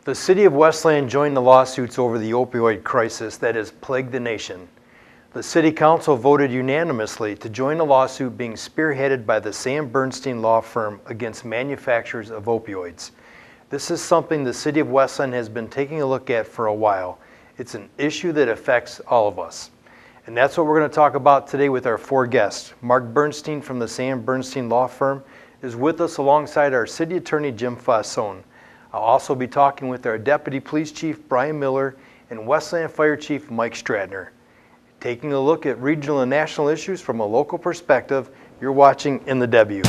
The city of Westland joined the lawsuits over the opioid crisis that has plagued the nation. The city council voted unanimously to join a lawsuit being spearheaded by the Bernstein law firm against manufacturers of opioids. This is something the city of Westland has been taking a look at for a while. It's an issue that affects all of us. And that's what we're going to talk about today with our four guests. Mark Bernstein from the Bernstein law firm is with us alongside our city attorney, Jim Fausone. I'll also be talking with our Deputy Police Chief, Brian Miller, and Westland Fire Chief, Mike Stradtner. Taking a look at regional and national issues from a local perspective, you're watching In the W.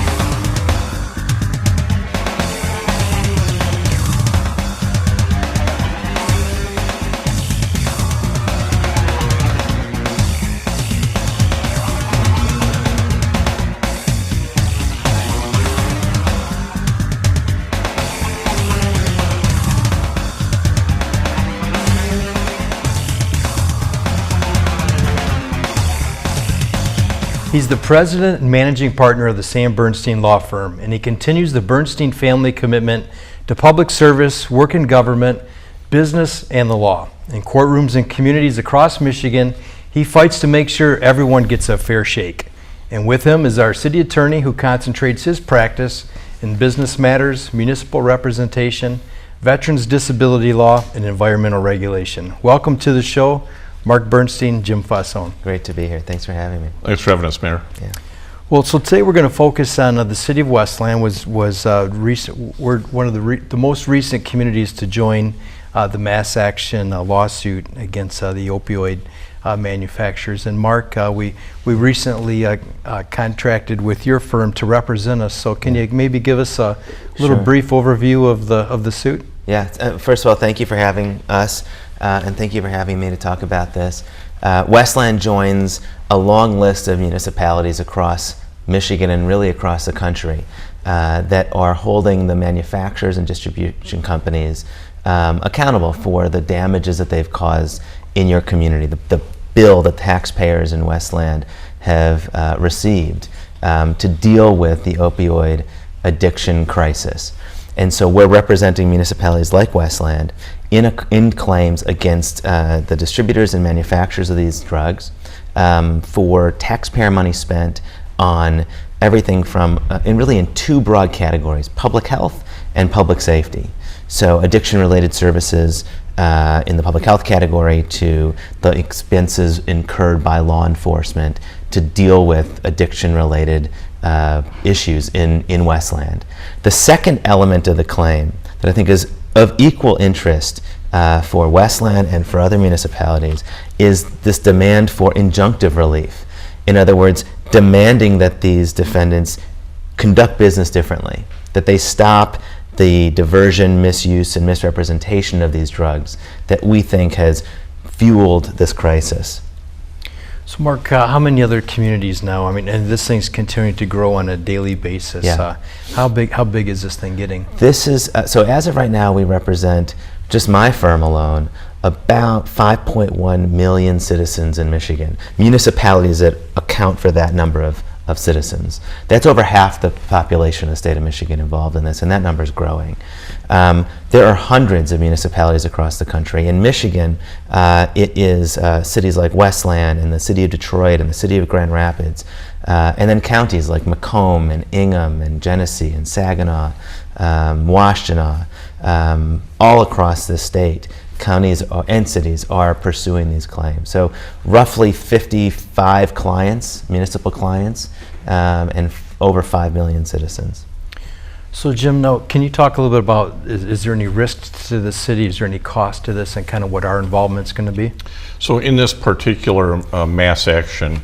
He's the president and managing partner of the Bernstein law firm, and he continues the Bernstein family commitment to public service, work in government, business, and the law. In courtrooms and communities across Michigan, he fights to make sure everyone gets a fair shake. And with him is our city attorney who concentrates his practice in business matters, municipal representation, veterans disability law, and environmental regulation. Welcome to the show, Mark Bernstein, Jim Fausone. Great to be here. Thanks for having me. Thanks for having us, Mayor. Yeah. Well, so today we're going to focus on the city of Westland. We're one of the most recent communities to join the mass action lawsuit against the opioid manufacturers. And Mark, we recently contracted with your firm to represent us. So can you maybe give us a little brief overview of the suit? Yeah. First of all, thank you for having us. And thank you for having me to talk about this. Westland joins a long list of municipalities across Michigan and really across the country that are holding the manufacturers and distribution companies accountable for the damages that they've caused in your community, the bill that taxpayers in Westland have received to deal with the opioid addiction crisis. And so we're representing municipalities like Westland in claims against the distributors and manufacturers of these drugs for taxpayer money spent on everything from, in two broad categories, public health and public safety. So addiction-related services in the public health category to the expenses incurred by law enforcement to deal with addiction-related issues in Westland. The second element of the claim that I think is of equal interest for Westland and for other municipalities is this demand for injunctive relief. In other words, demanding that these defendants conduct business differently, that they stop the diversion, misuse, and misrepresentation of these drugs that we think has fueled this crisis. So Mark, how many other communities now? I mean, and this thing's continuing to grow on a daily basis. Yeah. How big is this thing getting? This is, so as of right now, we represent, just my firm alone, about 5.1 million citizens in Michigan, municipalities that account for that number of citizens. That's over half the population of the state of Michigan involved in this, and that number is growing. There are hundreds of municipalities across the country. In Michigan, it is cities like Westland and the city of Detroit and the city of Grand Rapids, and then counties like Macomb and Ingham and Genesee and Saginaw, Washtenaw, all across the state. Counties and cities are pursuing these claims. So roughly 55 clients, municipal clients, and over 5 million citizens. So Jim, now can you talk a little bit about, is there any risk to the city? Is there any cost to this, and kind of what our involvement's going to be? So in this particular mass action,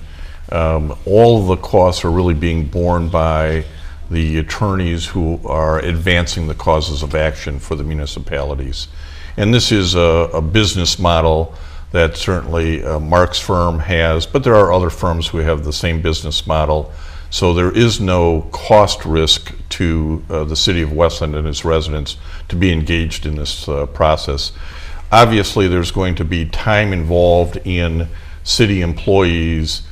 all of the costs are really being borne by the attorneys who are advancing the causes of action for the municipalities. And this is a business model that certainly Mark's firm has, but there are other firms who have the same business model. So there is no cost risk to the city of Westland and its residents to be engaged in this process. Obviously, there's going to be time involved in city employees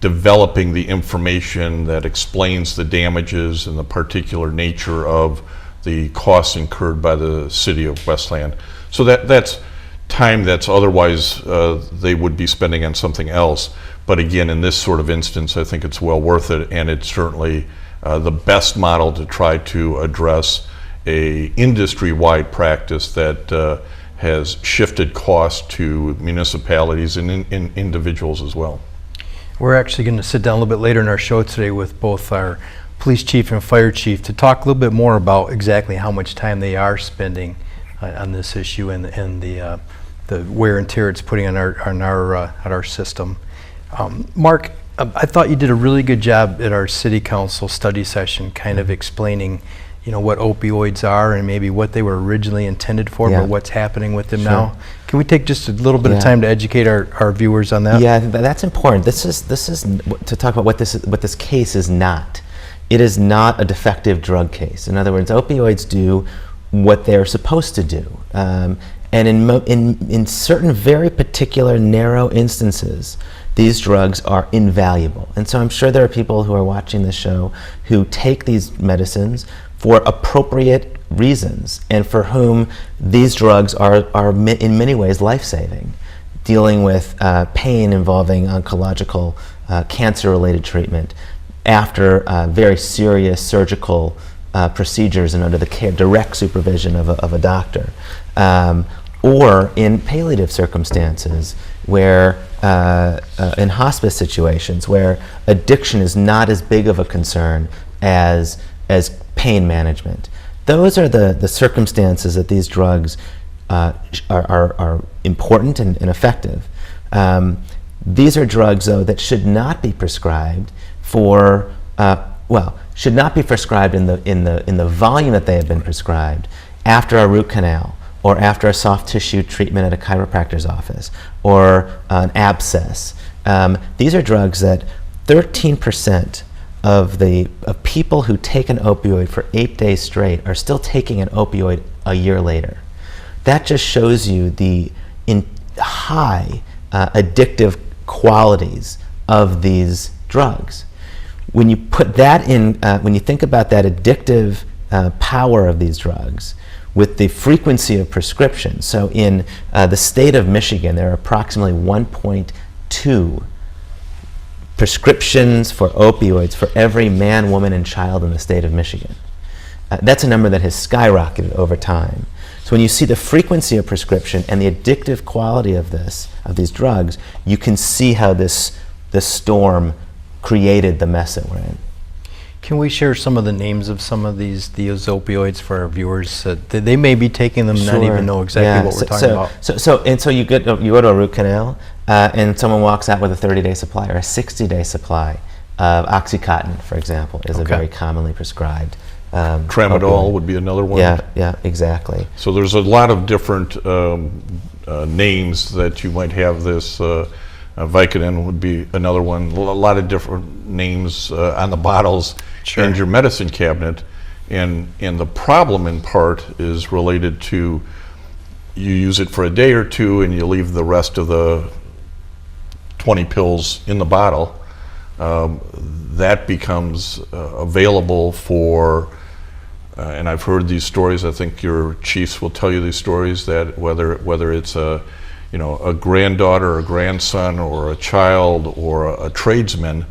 developing the information that explains the damages and the particular nature of the costs incurred by the city of Westland. So that's time that's otherwise they would be spending on something else. But again, in this sort of instance, I think it's well worth it, and it's certainly the best model to try to address a industry-wide practice that has shifted costs to municipalities and individuals as well. We're actually going to sit down a little bit later in our show today with both our police chief and fire chief to talk a little bit more about exactly how much time they are spending on this issue and the wear and tear it's putting on our system. Mark, I thought you did a really good job at our city council study session, kind of explaining, what opioids are and maybe what they were originally intended for, but what's happening with them now. Can we take just a little bit of time to educate our viewers on that? Yeah, I think that's important. This is to talk about what this case is not. It is not a defective drug case. In other words, opioids do what they're supposed to do. And in certain very particular narrow instances, these drugs are invaluable. And so I'm sure there are people who are watching this show who take these medicines for appropriate reasons and for whom these drugs are in many ways life-saving, dealing with pain involving oncological cancer-related treatment after very serious surgical procedures and under the direct supervision of a doctor. Or in palliative circumstances where, in hospice situations where addiction is not as big of a concern as pain management. Those are the circumstances that these drugs are important and effective. These are drugs, though, that should not be prescribed for, should not be prescribed in the volume that they have been prescribed after a root canal, or after a soft tissue treatment at a chiropractor's office, or an abscess. These are drugs that 13% of people who take an opioid for 8 days straight are still taking an opioid a year later. That just shows you the high addictive qualities of these drugs. When you put that in, when you think about that addictive power of these drugs, with the frequency of prescription. So in the state of Michigan, there are approximately 1.2 prescriptions for opioids for every man, woman, and child in the state of Michigan. That's a number that has skyrocketed over time. So when you see the frequency of prescription and the addictive quality of these drugs, you can see how this storm created the mess that we're in. Can we share some of the names of some of these opioids for our viewers? They may be taking them and not even know exactly what we're talking about. So you go to a root canal and someone walks out with a 30-day supply or a 60-day supply of Oxycontin, for example, is a very commonly prescribed Tramadol opioid. Would be another one. Yeah, exactly. So there's a lot of different names that you might have this. Vicodin would be another one. A lot of different names on the bottles in your medicine cabinet, and the problem in part is related to you use it for a day or two and you leave the rest of the 20 pills in the bottle. That becomes available for, and I've heard these stories. I think your chiefs will tell you these stories, that whether it's a granddaughter or a grandson or a child or a tradesman,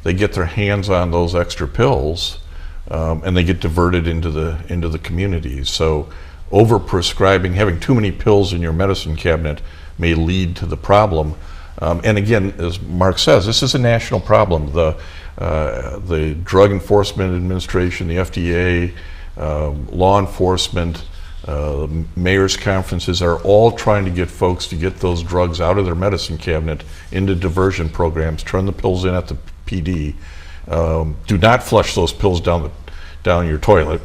they get their hands on those extra pills and they get diverted into the community. So overprescribing, having too many pills in your medicine cabinet may lead to the problem. And again, as Mark says, this is a national problem. The Drug Enforcement Administration, the FDA, law enforcement, mayor's conferences are all trying to get folks to get those drugs out of their medicine cabinet into diversion programs, turn the pills in at the PD. Do not flush those pills down your toilet,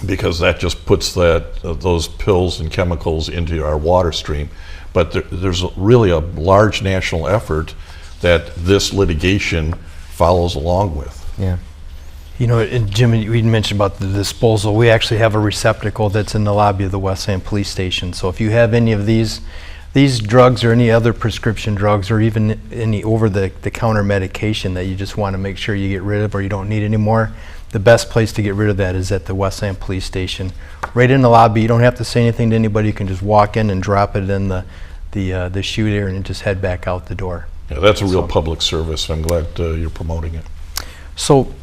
because that just puts those pills and chemicals into our water stream. But there's really a large national effort that this litigation follows along with. Yeah. And Jim, you mentioned about the disposal. We actually have a receptacle that's in the lobby of the Westland Police Station. So if you have any of these drugs or any other prescription drugs or even any over-the-counter medication that you just want to make sure you get rid of or you don't need anymore, the best place to get rid of that is at the Westland Police Station. Right in the lobby, you don't have to say anything to anybody. You can just walk in and drop it in the chute area and just head back out the door. Yeah, that's a real public service. I'm glad you're promoting it. So,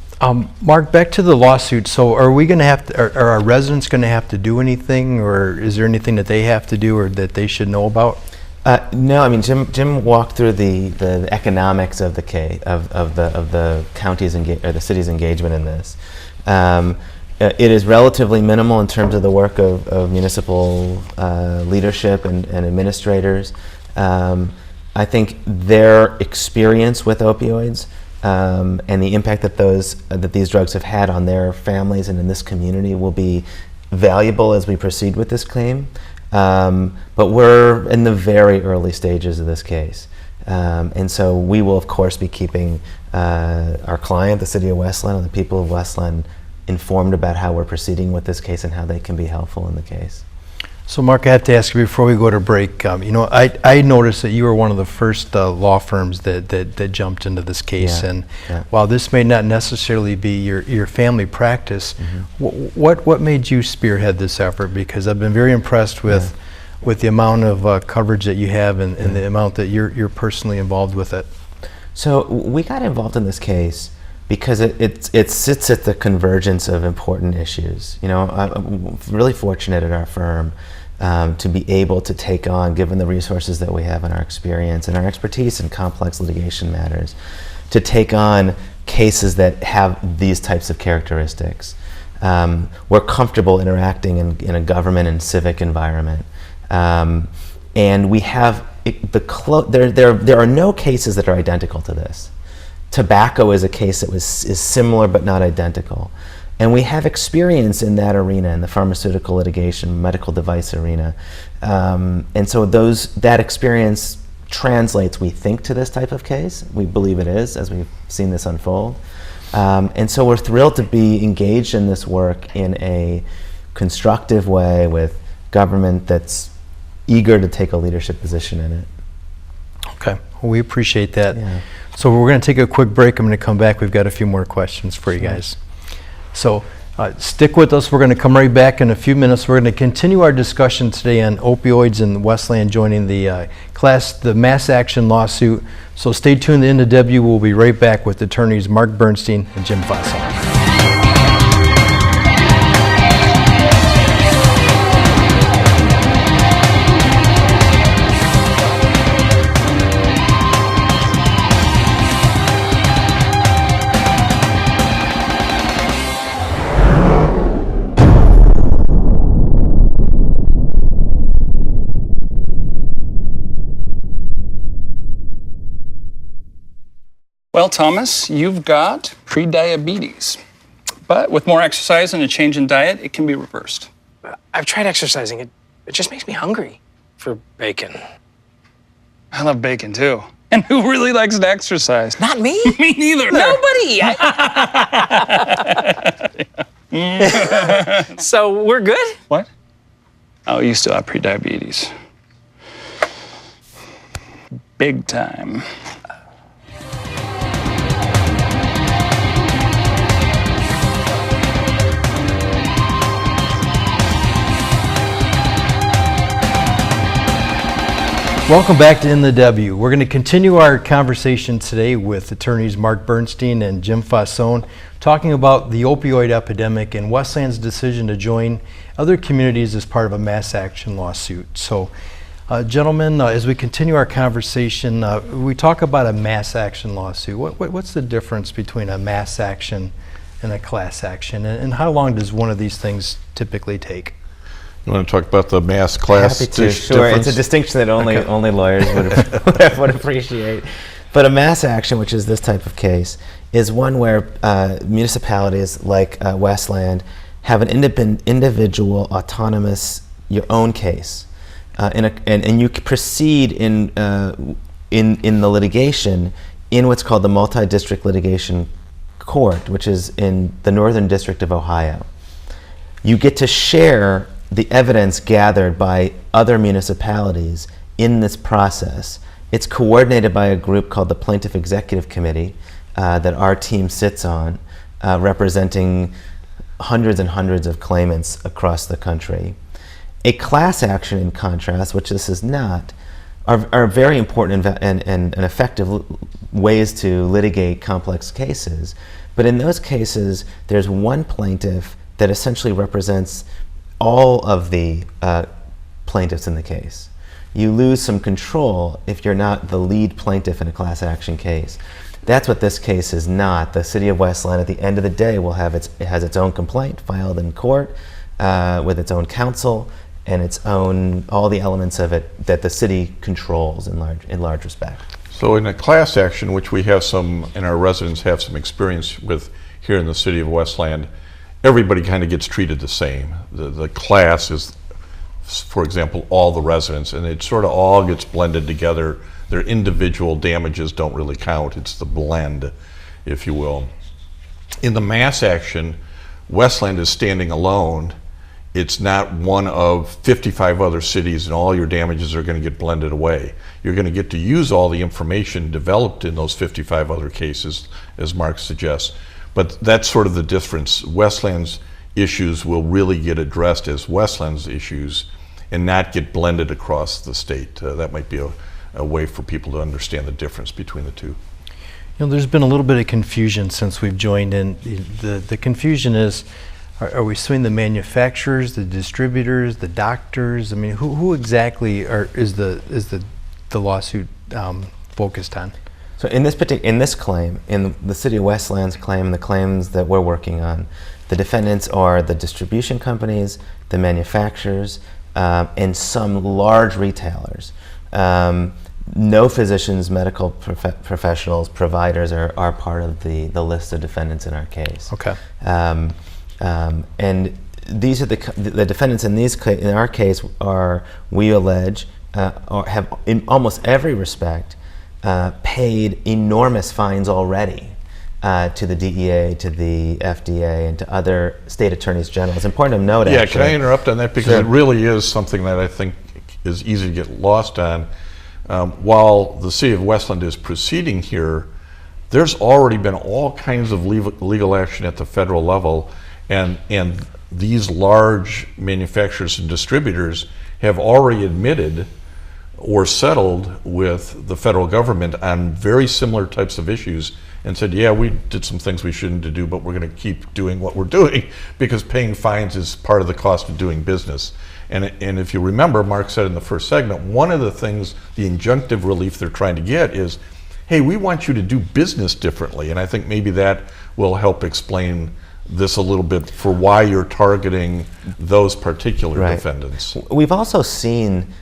Mark, back to the lawsuit. So are we going to have to, are our residents going to have to do anything, or is there anything that they have to do or that they should know about? No, I mean, Jim walked through the economics of the the county's or the city's engagement in this. It is relatively minimal in terms of the work of municipal leadership and administrators. I think their experience with opioids and the impact that these drugs have had on their families and in this community will be valuable as we proceed with this claim. But we're in the very early stages of this case. And so we will, of course, be keeping our client, the City of Westland, and the people of Westland informed about how we're proceeding with this case and how they can be helpful in the case. So, Mark, I have to ask you before we go to break. I noticed that you were one of the first law firms that jumped into this case. Yeah, and yeah. while this may not necessarily be your family practice, what made you spearhead this effort? Because I've been very impressed with the amount of coverage that you have and the amount that you're personally involved with it. So we got involved in this case because it sits at the convergence of important issues. I'm really fortunate at our firm to be able to take on, given the resources that we have and our experience and our expertise in complex litigation matters, to take on cases that have these types of characteristics. We're comfortable interacting in a government and civic environment. And we have there are no cases that are identical to this. Tobacco is a case that is similar but not identical. And we have experience in that arena, in the pharmaceutical litigation, medical device arena. And so that experience translates, we think, to this type of case. We believe it is, as we've seen this unfold. And so we're thrilled to be engaged in this work in a constructive way with government that's eager to take a leadership position in it. Okay, well, we appreciate that. Yeah. So we're going to take a quick break. I'm going to come back. We've got a few more questions for you guys. So stick with us. We're going to come right back in a few minutes. We're going to continue our discussion today on opioids and Westland joining the mass action lawsuit. So stay tuned to NW. We'll be right back with attorneys Mark Bernstein and Jim Fausone. Well, Thomas, you've got pre-diabetes, but with more exercise and a change in diet, it can be reversed. I've tried exercising. It just makes me hungry for bacon. I love bacon too. And who really likes to exercise? Not me. Me neither. Nobody. So we're good? What? Oh, you still have pre-diabetes. Big time. Welcome back to In the W. We're going to continue our conversation today with attorneys Mark Bernstein and Jim Fausone, talking about the opioid epidemic and Westland's decision to join other communities as part of a mass action lawsuit. So, gentlemen, as we continue our conversation, we talk about a mass action lawsuit. What's the difference between a mass action and a class action, and how long does one of these things typically take? You want to talk about the mass class Happy to. Sure, difference? it's a distinction that only lawyers would appreciate. But a mass action, which is this type of case, is one where municipalities like Westland have an individual, autonomous, your own case, and you proceed in the litigation in what's called the multi-district litigation court, which is in the Northern District of Ohio. You get to share the evidence gathered by other municipalities in this process. It's coordinated by a group called the Plaintiff Executive Committee that our team sits on. representing hundreds and hundreds of claimants across the country. A class action, in contrast, which this is not, are very important and effective ways to litigate complex cases. But in those cases, there's one plaintiff that essentially represents all of the plaintiffs in the case. You lose some control if you're not the lead plaintiff in a class action case. That's what this case is not. The City of Westland, at the end of the day, will have it has its own complaint filed in court with its own counsel and its own, all the elements of it that the city controls in large respect. So in a class action, which we have some, and our residents have some experience with here in the City of Westland, everybody kind of gets treated the same. The class is, for example, all the residents, and it sort of all gets blended together. Their individual damages don't really count. It's the blend, if you will. In the mass action, Westland is standing alone. It's not one of 55 other cities and all your damages are going to get blended away. You're going to get to use all the information developed in those 55 other cases, as Mark suggests. But that's sort of the difference. Westland's issues will really get addressed as Westland's issues and not get blended across the state. That might be a way for people to understand the difference between the two. You know, there's been a little bit of confusion since we've joined in. The confusion is, are we suing the manufacturers, the distributors, the doctors? I mean, who exactly is the lawsuit focused on? So in this claim, in the City of Westland's claim, the claims that we're working on, the defendants are the distribution companies, the manufacturers, and some large retailers. No physicians, medical professionals, providers are part of the list of defendants in our case. Okay. And these are the defendants in our case are, we allege, have in almost every respect paid enormous fines already to the DEA, to the FDA, and to other state attorneys general. It's important to note. Yeah, actually, can I interrupt on that? Because sure. It really is something that I think is easy to get lost on. While the City of Westland is proceeding here, there's already been all kinds of legal action at the federal level, and these large manufacturers and distributors have already admitted or settled with the federal government on very similar types of issues and said, yeah, we did some things we shouldn't do, but we're going to keep doing what we're doing because paying fines is part of the cost of doing business. And if you remember, Mark said in the first segment, one of the things, the injunctive relief they're trying to get is, hey, we want you to do business differently. And I think maybe that will help explain this a little bit for why you're targeting those particular defendants. We've also seen,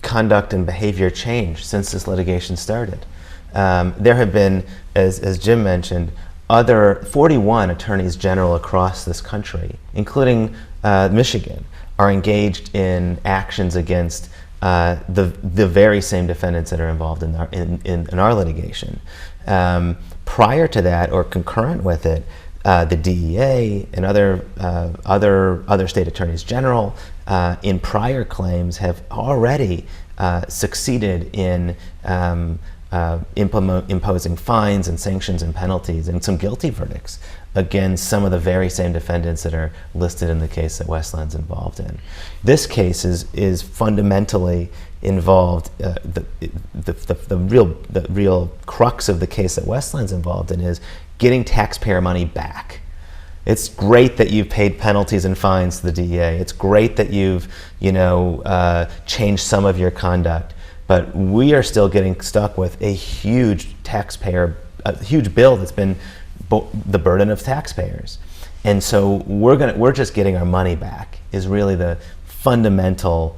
conduct and behavior change since this litigation started. There have been, as Jim mentioned, other 41 attorneys general across this country, including Michigan, are engaged in actions against the very same defendants that are involved in our litigation. Prior to that, or concurrent with it, the DEA and other state attorneys general in prior claims have already succeeded in imposing fines and sanctions and penalties and some guilty verdicts against some of the very same defendants that are listed in the case that Westland's involved in. This case is fundamentally involved. The real crux of the case that Westland's involved in is getting taxpayer money back. It's great that you've paid penalties and fines to the DEA. It's great that you've changed some of your conduct. But we are still getting stuck with a huge huge bill that's been the burden of taxpayers. And so we're just getting our money back is really the fundamental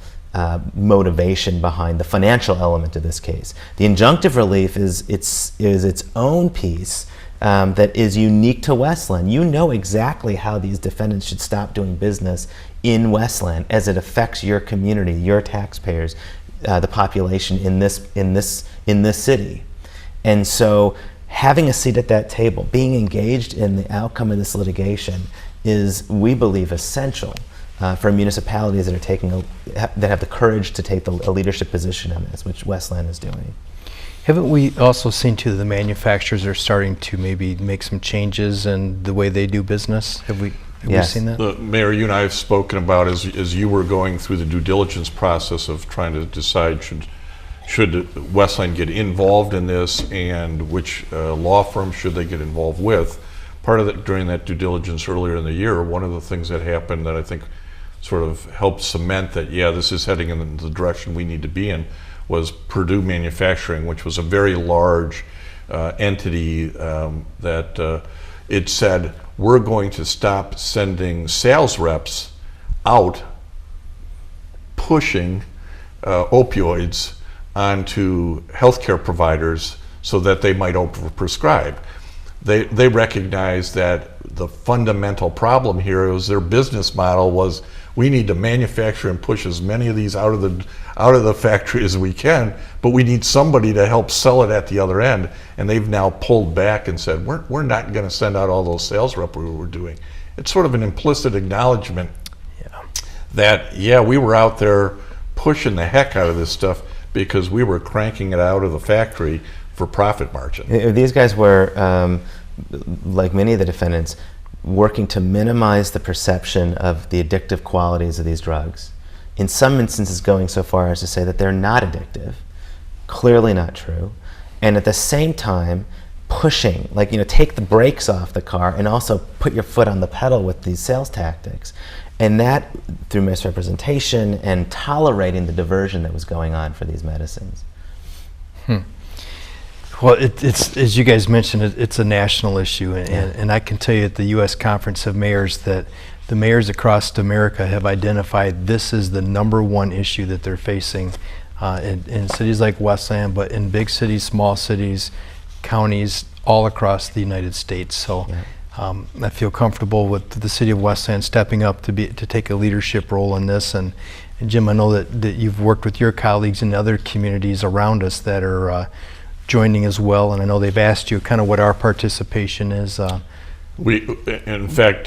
motivation behind the financial element of this case. The injunctive relief is its own piece that is unique to Westland. You know exactly how these defendants should stop doing business in Westland as it affects your community, your taxpayers, the population in this city. And so having a seat at that table, being engaged in the outcome of this litigation is, we believe, essential for municipalities that have the courage to take a leadership position on this, which Westland is doing. Haven't we also seen too the manufacturers are starting to maybe make some changes in the way they do business? Have we Yes. seen that? Mayor, you and I have spoken about as you were going through the due diligence process of trying to decide should Westland get involved in this, and which law firm should they get involved with. Part of that, during that due diligence earlier in the year, one of the things that happened that I think sort of helped cement that, yeah, this is heading in the direction we need to be in, was Purdue Manufacturing, which was a very large entity that it said, we're going to stop sending sales reps out pushing opioids onto healthcare providers so that they might overprescribe. They recognized that the fundamental problem here was their business model was, we need to manufacture and push as many of these out of the factory as we can, but we need somebody to help sell it at the other end. And they've now pulled back and said, we're not going to send out all those sales reps we were doing. It's sort of an implicit acknowledgement that, yeah, we were out there pushing the heck out of this stuff because we were cranking it out of the factory for profit margin. These guys were, like many of the defendants, working to minimize the perception of the addictive qualities of these drugs. In some instances going so far as to say that they're not addictive, clearly not true, and at the same time pushing, like, take the brakes off the car and also put your foot on the pedal with these sales tactics. And that through misrepresentation and tolerating the diversion that was going on for these medicines. Well, it's as you guys mentioned, it's a national issue, and I can tell you at the U.S. Conference of Mayors that the mayors across America have identified this is the #1 issue that they're facing in cities like Westland, but in big cities, small cities, counties, all across the United States. So I feel comfortable with the city of Westland stepping up to take a leadership role in this. And Jim, I know that you've worked with your colleagues in other communities around us that are joining as well, and I know they've asked you kind of what our participation is. In fact,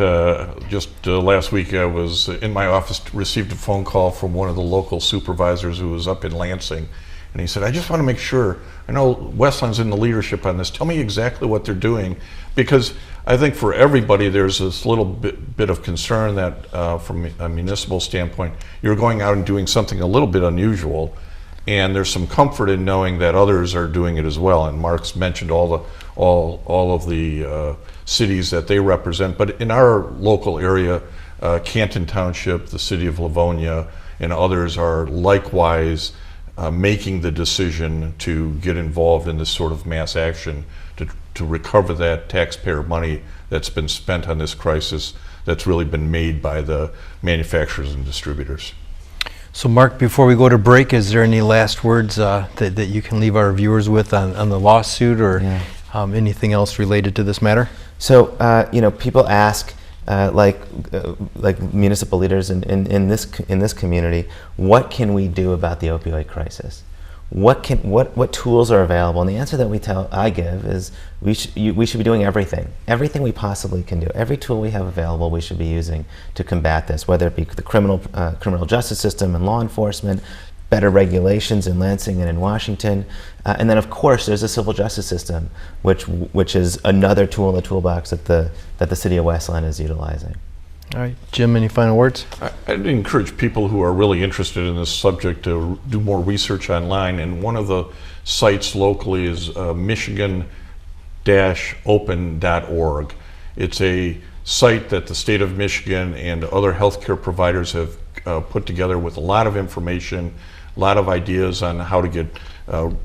just last week I was in my office, received a phone call from one of the local supervisors who was up in Lansing, and he said, I just want to make sure, I know Westland's in the leadership on this, tell me exactly what they're doing, because I think for everybody there's this little bit of concern that from a municipal standpoint, you're going out and doing something a little bit unusual, and there's some comfort in knowing that others are doing it as well. And Mark's mentioned all of the cities that they represent, but in our local area, Canton Township, the city of Livonia, and others are likewise making the decision to get involved in this sort of mass action to recover that taxpayer money that's been spent on this crisis that's really been made by the manufacturers and distributors. So Mark, before we go to break, is there any last words that you can leave our viewers with on the lawsuit or anything else related to this matter? So, people ask, like municipal leaders in this community, what can we do about the opioid crisis? What tools are available? And the answer that I give is we should be doing everything we possibly can do. Every tool we have available, we should be using to combat this, whether it be the criminal justice system and law enforcement, better regulations in Lansing and in Washington, and then of course there's the civil justice system, which is another tool in the toolbox that the city of Westland is utilizing. All right, Jim, any final words? I'd encourage people who are really interested in this subject to do more research online, and one of the sites locally is michigan-open.org. It's a site that the state of Michigan and other healthcare providers have put together with a lot of information, a lot of ideas on how to get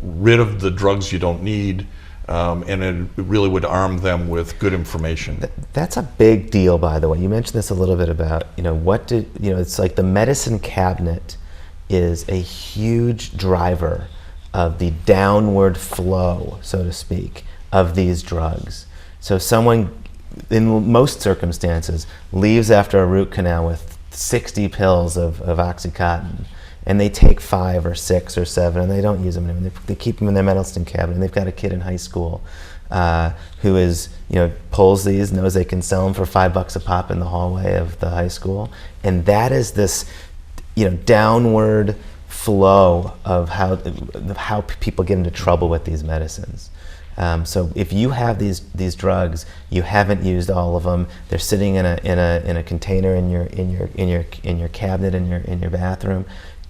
rid of the drugs you don't need, and it really would arm them with good information. That's a big deal, by the way. You mentioned this a little bit about, it's like the medicine cabinet is a huge driver of the downward flow, so to speak, of these drugs. So someone, in most circumstances, leaves after a root canal with 60 pills of Oxycontin, and they take 5 or 6 or 7, and they don't use them anymore. They keep them in their medicine cabinet. And they've got a kid in high school who is, pulls these, knows they can sell them for $5 a pop in the hallway of the high school, and that is this, downward flow of how people get into trouble with these medicines. So if you have these drugs, you haven't used all of them. They're sitting in a container in your cabinet in your bathroom.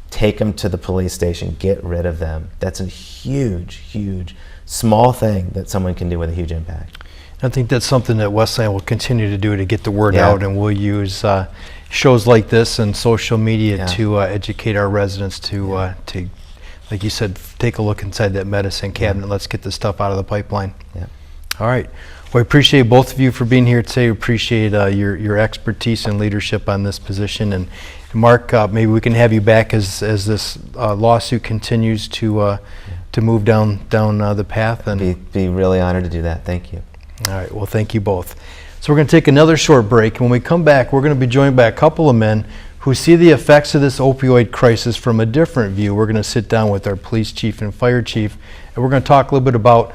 Take them to the police station. Get rid of them. That's a huge small thing that someone can do with a huge impact. I think that's something that Westland will continue to do to get the word Yeah. out, and we'll use shows like this and social media Yeah. to educate our residents to, like you said, take a look inside that medicine cabinet. Let's get this stuff out of the pipeline. Yeah. All right. Well, I appreciate both of you for being here today. We appreciate your expertise and leadership on this position. And Mark, maybe we can have you back as this lawsuit continues to move down the path. And Be really honored to do that. Thank you. all right. Well, thank you both. So we're going to take another short break. When we come back, we're going to be joined by a couple of men who see the effects of this opioid crisis from a different view. We're going to sit down with our police chief and fire chief, and we're going to talk a little bit about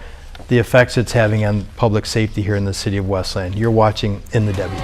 the effects it's having on public safety here in the city of Westland. You're watching In the W.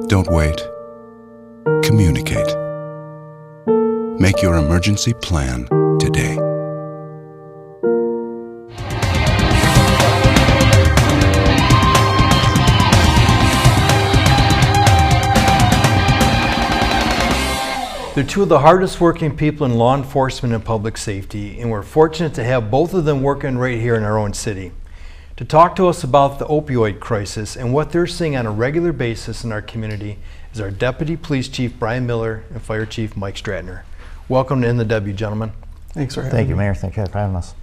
Don't wait. Communicate. Make your emergency plan today. They're two of the hardest working people in law enforcement and public safety, and we're fortunate to have both of them working right here in our own city. To talk to us about the opioid crisis and what they're seeing on a regular basis in our community is our Deputy Police Chief Brian Miller and Fire Chief Mike Stradtner. Welcome to In the W, gentlemen. Thanks for having Thank you, me. Mayor. Thank you for having us.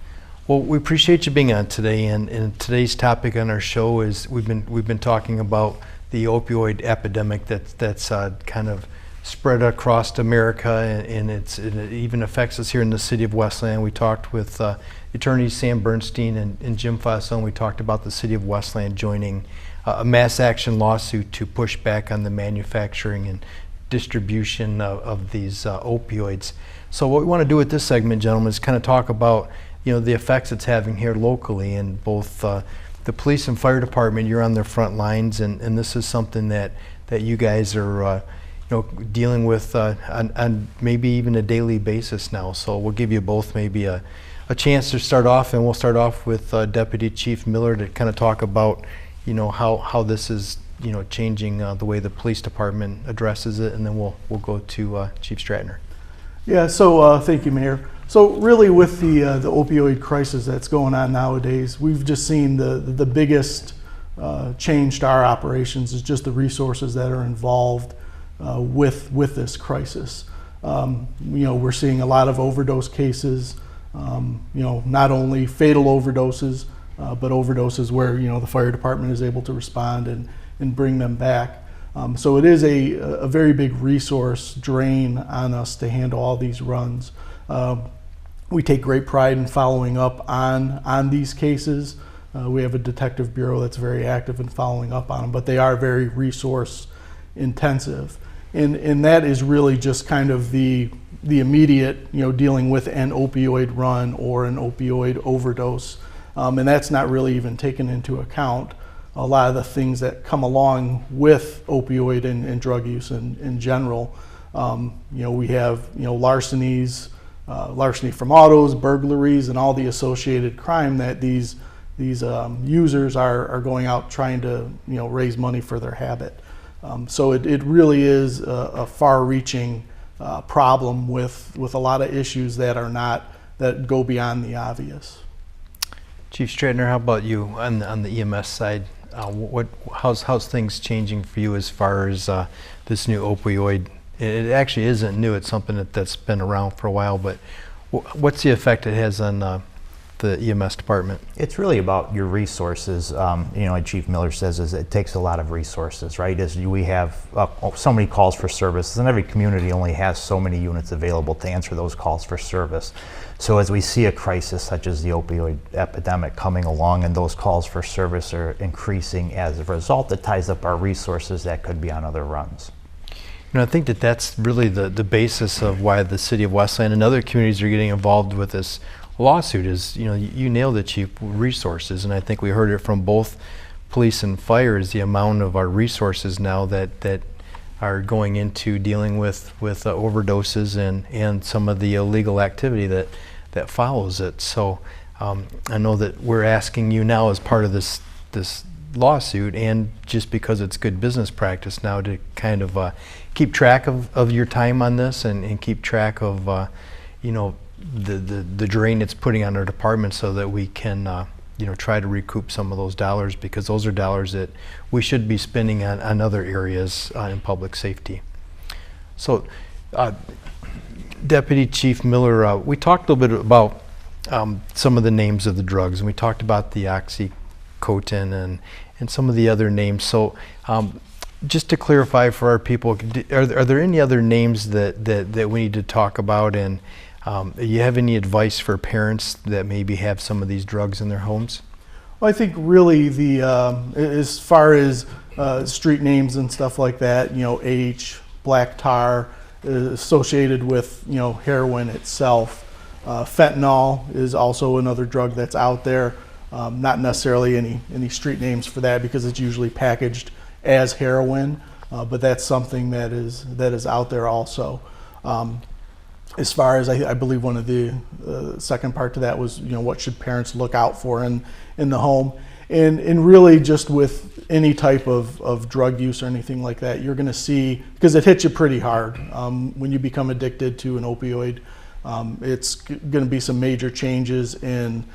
Well, we appreciate you being on today, and today's topic on our show is we've been talking about the opioid epidemic that's kind of spread across America, and it even affects us here in the city of Westland. We talked with attorneys Sam Bernstein and Jim Fausone. We talked about the city of Westland joining a mass action lawsuit to push back on the manufacturing and distribution of these opioids. So what we want to do with this segment, gentlemen, is kind of talk about the effects it's having here locally, and both the police and fire department. You're on their front lines, and this is something that you guys are dealing with on maybe even a daily basis now. So we'll give you both maybe a chance to start off, and we'll start off with Deputy Chief Miller to kind of talk about how this is changing the way the police department addresses it, and then we'll go to Chief Stradtner. Yeah, so thank you, Mayor. So really with the opioid crisis that's going on nowadays, we've just seen the biggest change to our operations is just the resources that are involved with this crisis. We're seeing a lot of overdose cases, not only fatal overdoses, but overdoses where the fire department is able to respond and bring them back. So it is a very big resource drain on us to handle all these runs. We take great pride in following up on these cases. We have a detective bureau that's very active in following up on them, but they are very resource intensive. And that is really just kind of the immediate, dealing with an opioid run or an opioid overdose. And that's not really even taken into account a lot of the things that come along with opioid and drug use in general. We have, larcenies, larceny from autos, burglaries, and all the associated crime that these users are going out trying to raise money for their habit. So it really is a far-reaching problem with a lot of issues that go beyond the obvious. Chief Stradtner, how about you on the EMS side? How's things changing for you as far as this new opioid? It actually isn't new. It's something that's been around for a while. But what's the effect it has on the EMS department? It's really about your resources. Like Chief Miller says, is it takes a lot of resources, right? As we have so many calls for service, and every community only has so many units available to answer those calls for service. So as we see a crisis such as the opioid epidemic coming along and those calls for service are increasing as a result, it ties up our resources that could be on other runs. I think that's really the basis of why the city of Westland and other communities are getting involved with this lawsuit is, you nailed it, Chief, resources. And I think we heard it from both police and fire is the amount of our resources now that are going into dealing with overdoses and some of the illegal activity that follows it. So I know that we're asking you now as part of this lawsuit, and just because it's good business practice now, to kind of keep track of your time on this and keep track of the drain it's putting on our department, so that we can try to recoup some of those dollars, because those are dollars that we should be spending on other areas in public safety. So Deputy Chief Miller, we talked a little bit about some of the names of the drugs, and we talked about the oxycodone and some of the other names. So just to clarify for our people, are there any other names that we need to talk about? And you have any advice for parents that maybe have some of these drugs in their homes? Well, I think really as far as street names and stuff like that, H, black tar, associated with heroin itself. Fentanyl is also another drug that's out there. Not necessarily any street names for that, because it's usually packaged as heroin, but that's something that is out there also. As far as I believe one of the second part to that was what should parents look out for in the home, and really just with any type of drug use or anything like that, you're going to see, because it hits you pretty hard when you become addicted to an opioid. It's going to be some major changes in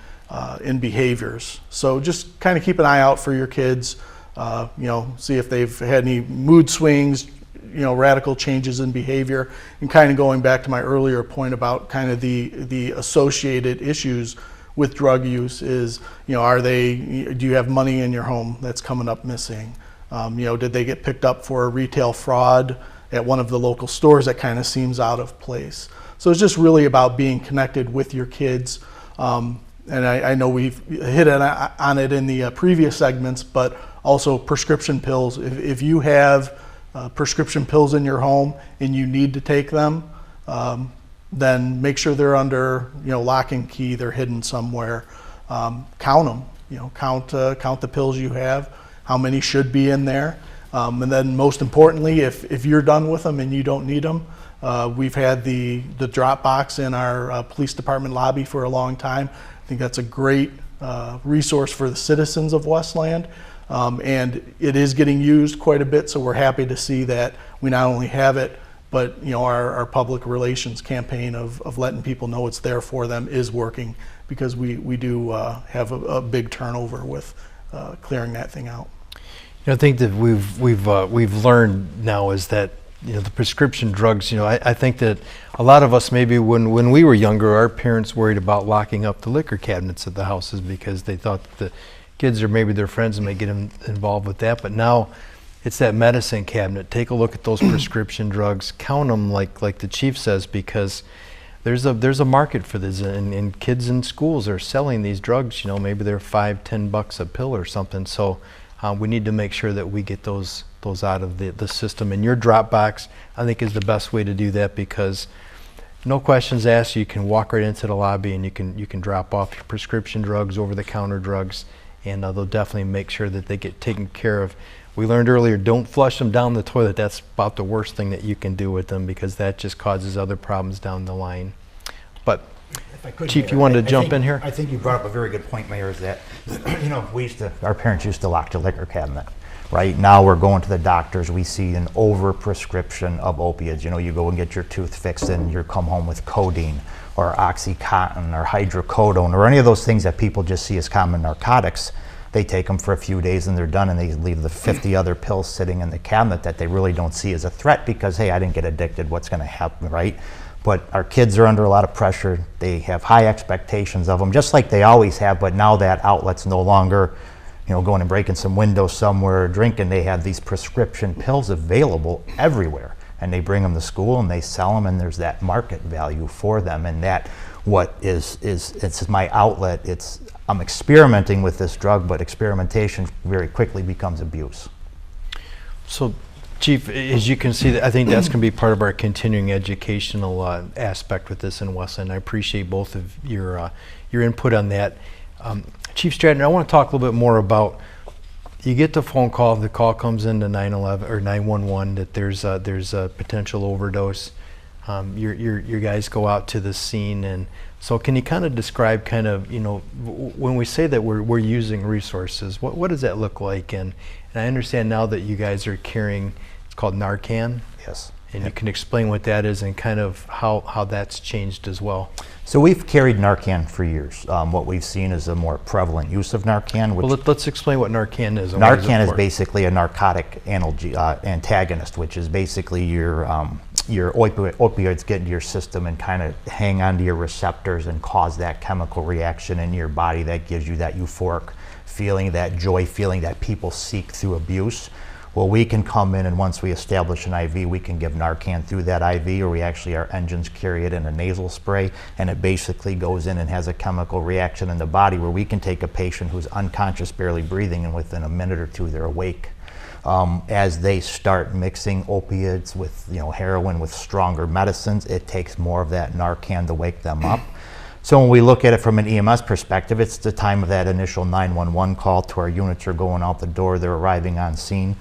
behaviors. So just kind of keep an eye out for your kids. See if they've had any mood swings, radical changes in behavior, and kind of going back to my earlier point about kind of the associated issues with drug use is, do you have money in your home that's coming up missing? Did they get picked up for a retail fraud at one of the local stores? That kind of seems out of place. So it's just really about being connected with your kids. And I know we've hit on it in the previous segments, but also prescription pills. If you have prescription pills in your home and you need to take them, then make sure they're under lock and key. They're hidden somewhere. Count them. Count the pills you have. How many should be in there? And then most importantly, if you're done with them and you don't need them, we've had the drop box in our police department lobby for a long time. I think that's a great resource for the citizens of Westland. And it is getting used quite a bit, so we're happy to see that we not only have it, but our public relations campaign of letting people know it's there for them is working, because we do have a big turnover with clearing that thing out. I think that we've learned now is that the prescription drugs. I think that a lot of us, maybe when we were younger, our parents worried about locking up the liquor cabinets at the houses because they thought that the kids or maybe their friends may get them involved with that. But now it's that medicine cabinet. Take a look at those prescription drugs. Count them like the chief says, because there's a market for this, and kids in schools are selling these drugs. Maybe they're $5-10 a pill or something. So we need to make sure that we get those out of the system. And your drop box, I think, is the best way to do that, because no questions asked. You can walk right into the lobby and you can drop off your prescription drugs, over-the-counter drugs, and they'll definitely make sure that they get taken care of. We learned earlier, don't flush them down the toilet. That's about the worst thing that you can do with them, because that just causes other problems down the line. But If I could, Chief, Mayor, you wanted to I jump think- in here? I think you brought up a very good point, Mayor, is that, our parents used to lock the liquor cabinet. Right now, we're going to the doctors, we see an over-prescription of opiates. You go and get your tooth fixed and you come home with codeine or Oxycontin or hydrocodone or any of those things that people just see as common narcotics. They take them for a few days and they're done, and they leave the 50 other pills sitting in the cabinet that they really don't see as a threat because, hey, I didn't get addicted, what's going to happen, right? But our kids are under a lot of pressure. They have high expectations of them, just like they always have, but now that outlet's no longer, going and breaking some windows somewhere or drinking. They have these prescription pills available everywhere, and they bring them to school and they sell them, and there's that market value for them, and that it's my outlet. I'm experimenting with this drug, but experimentation very quickly becomes abuse. So, Chief, as you can see, I think that's going to be part of our continuing educational aspect with this in Westland. I appreciate both of your input on that. Chief Stradtner, I want to talk a little bit more about, you get the phone call, the call comes into 911 or 911 that there's a potential overdose. Your guys go out to the scene, and so can you kind of describe when we say that we're using resources, what does that look like? And I understand now that you guys are carrying, it's called Narcan. Yes. And you can explain what that is and kind of how that's changed as well. So we've carried Narcan for years. What we've seen is a more prevalent use of Narcan. Which Well, let's explain what Narcan is. And what Narcan it is for. basically a narcotic antagonist, which is basically your opioids get into your system and kind of hang onto your receptors and cause that chemical reaction in your body that gives you that euphoric feeling, that joy feeling that people seek through abuse. Well, we can come in, and once we establish an IV, we can give Narcan through that IV, or our engines carry it in a nasal spray, and it basically goes in and has a chemical reaction in the body where we can take a patient who's unconscious, barely breathing, and within a minute or two, they're awake. As they start mixing opiates with, heroin with stronger medicines, it takes more of that Narcan to wake them up. So when we look at it from an EMS perspective, it's the time of that initial 911 call to our units are going out the door, they're arriving on scene.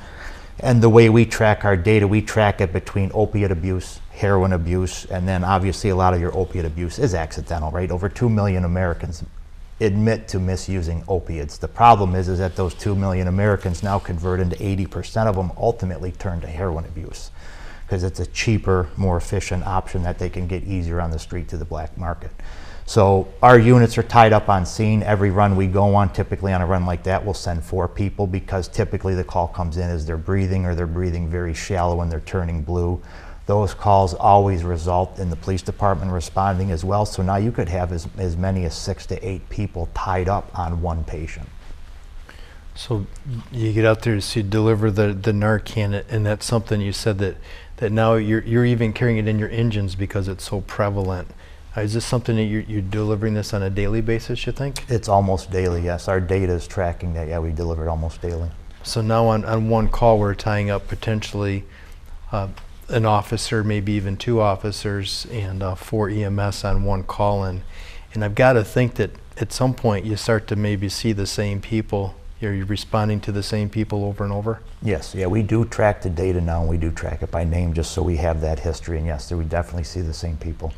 And the way we track our data, we track it between opiate abuse, heroin abuse, and then obviously a lot of your opiate abuse is accidental, right? Over 2 million Americans admit to misusing opiates. The problem is that those 2 million Americans now convert into 80% of them ultimately turn to heroin abuse because it's a cheaper, more efficient option that they can get easier on the street to the black market. So our units are tied up on scene. Every run we go on, typically on a run like that, we'll send 4 people because typically the call comes in as they're breathing or they're breathing very shallow and they're turning blue. Those calls always result in the police department responding as well. So now you could have as many as 6 to 8 people tied up on one patient. So you get out there to deliver the Narcan, and that's something you said that now you're even carrying it in your engines because it's so prevalent. Is this something that you're delivering this on a daily basis, you think? It's almost daily, yes. Our data is tracking that. Yeah, we deliver it almost daily. So now on one call, we're tying up potentially an officer, maybe even 2 officers, and 4 EMS on one call. And I've got to think that at some point you start to maybe see the same people. You're responding to the same people over and over? Yes, yeah, we do track the data now, and we do track it by name just so we have that history. And yes, we definitely see the same people.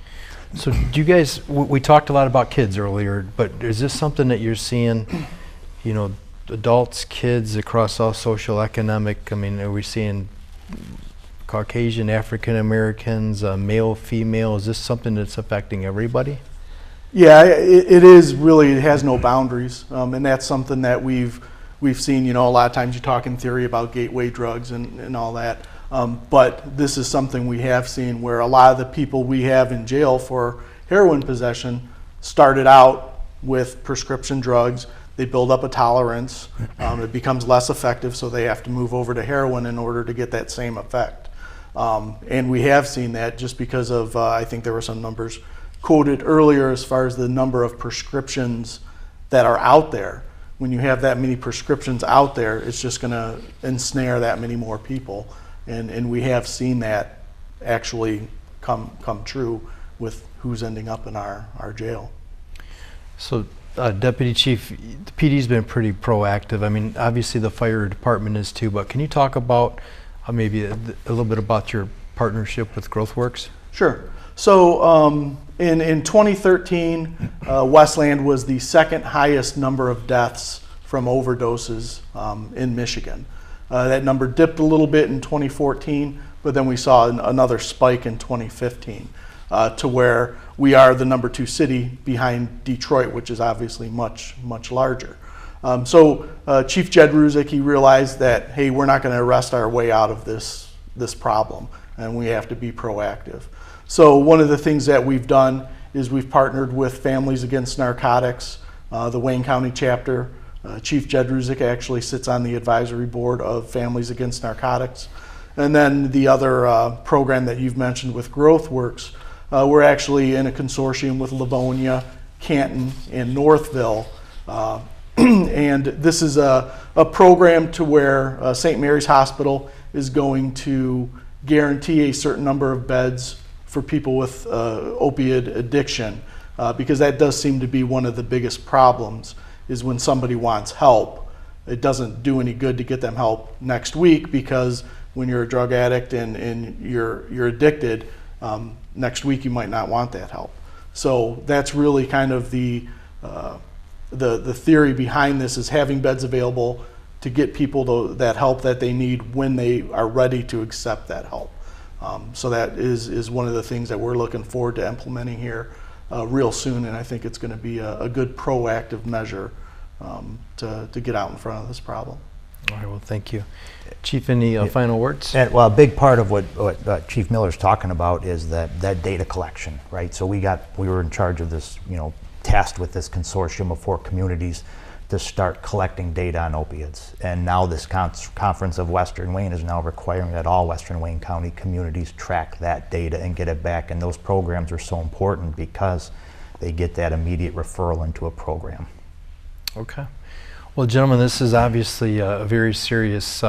So do you guys, we talked a lot about kids earlier, but is this something that you're seeing, adults, kids across all social economic, are we seeing Caucasian, African Americans, male, female? Is this something that's affecting everybody? Yeah, it is really, it has no boundaries. And that's something that we've seen, a lot of times you talk in theory about gateway drugs and all that. But this is something we have seen where a lot of the people we have in jail for heroin possession started out with prescription drugs. They build up a tolerance. It becomes less effective, so they have to move over to heroin in order to get that same effect. And we have seen that just because of, I think there were some numbers quoted earlier as far as the number of prescriptions that are out there. When you have that many prescriptions out there, it's just going to ensnare that many more people. And we have seen that actually come true with who's ending up in our jail. So Deputy Chief, the PD's been pretty proactive. Obviously the fire department is too, but can you talk about maybe a little bit about your partnership with GrowthWorks? Sure. So In 2013, Westland was the second highest number of deaths from overdoses in Michigan. That number dipped a little bit in 2014, but then we saw another spike in 2015 to where we are the number 2 city behind Detroit, which is obviously much, much larger. So Chief Jed Ruzick, he realized that, hey, we're not going to arrest our way out of this problem, and we have to be proactive. So one of the things that we've done is we've partnered with Families Against Narcotics, the Wayne County chapter. Chief Jed Ruzick actually sits on the advisory board of Families Against Narcotics. And then the other program that you've mentioned with GrowthWorks, we're actually in a consortium with Livonia, Canton, and Northville. And this is a program to where St. Mary's Hospital is going to guarantee a certain number of beds for people with opiate addiction, because that does seem to be one of the biggest problems, is when somebody wants help, it doesn't do any good to get them help next week, because when you're a drug addict and you're addicted, next week you might not want that help. So that's really kind of the theory behind this, is having beds available to get people that help that they need when they are ready to accept that help. So that is one of the things that we're looking forward to implementing here real soon, and I think it's going to be a good proactive measure to get out in front of this problem. All right, well, thank you. Chief, any final words? And, well, a big part of what Chief Miller's talking about is that data collection, right? So we were in charge of this, tasked with this consortium of 4 communities to start collecting data on opiates. And now this Conference of Western Wayne is now requiring that all Western Wayne County communities track that data and get it back. And those programs are so important because they get that immediate referral into a program. Okay. Well, gentlemen, this is obviously a very serious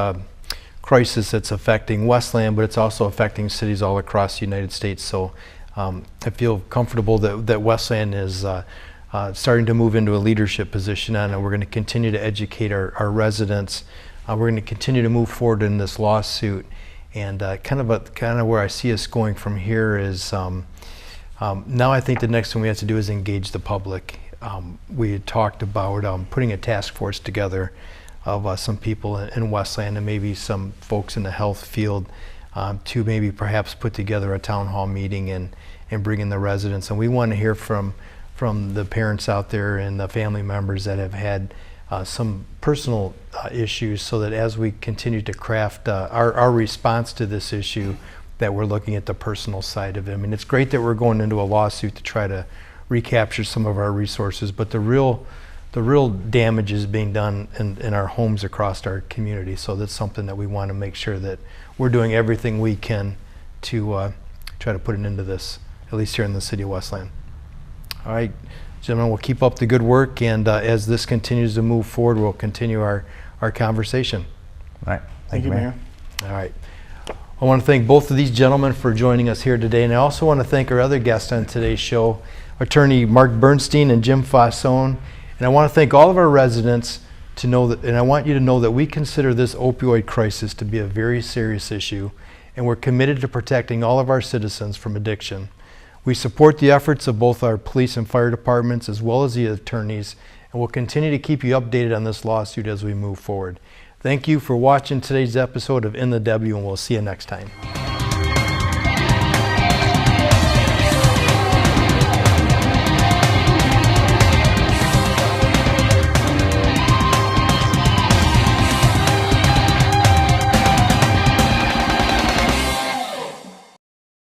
crisis that's affecting Westland, but it's also affecting cities all across the United States. So I feel comfortable that Westland is starting to move into a leadership position on it. We're going to continue to educate our residents. We're going to continue to move forward in this lawsuit. And kind of where I see us going from here is now I think the next thing we have to do is engage the public. We had talked about putting a task force together of some people in Westland and maybe some folks in the health field to maybe perhaps put together a town hall meeting and bring in the residents. And we want to hear from the parents out there and the family members that have had some personal issues, so that as we continue to craft our response to this issue, that we're looking at the personal side of it. I mean, it's great that we're going into a lawsuit to try to recapture some of our resources, but the real damage is being done in our homes across our community. So that's something that we want to make sure that we're doing everything we can to try to put an end to this, at least here in the city of Westland. All right, gentlemen, we'll keep up the good work, and as this continues to move forward, we'll continue our conversation. All right. Thank you, Mayor. All right. I want to thank both of these gentlemen for joining us here today, and I also want to thank our other guests on today's show, Attorney Mark Bernstein and Jim Fausone. And I want to thank all of our residents to know that, and I want you to know that we consider this opioid crisis to be a very serious issue, and we're committed to protecting all of our citizens from addiction. We support the efforts of both our police and fire departments as well as the attorneys, and we'll continue to keep you updated on this lawsuit as we move forward. Thank you for watching today's episode of In the W, and we'll see you next time.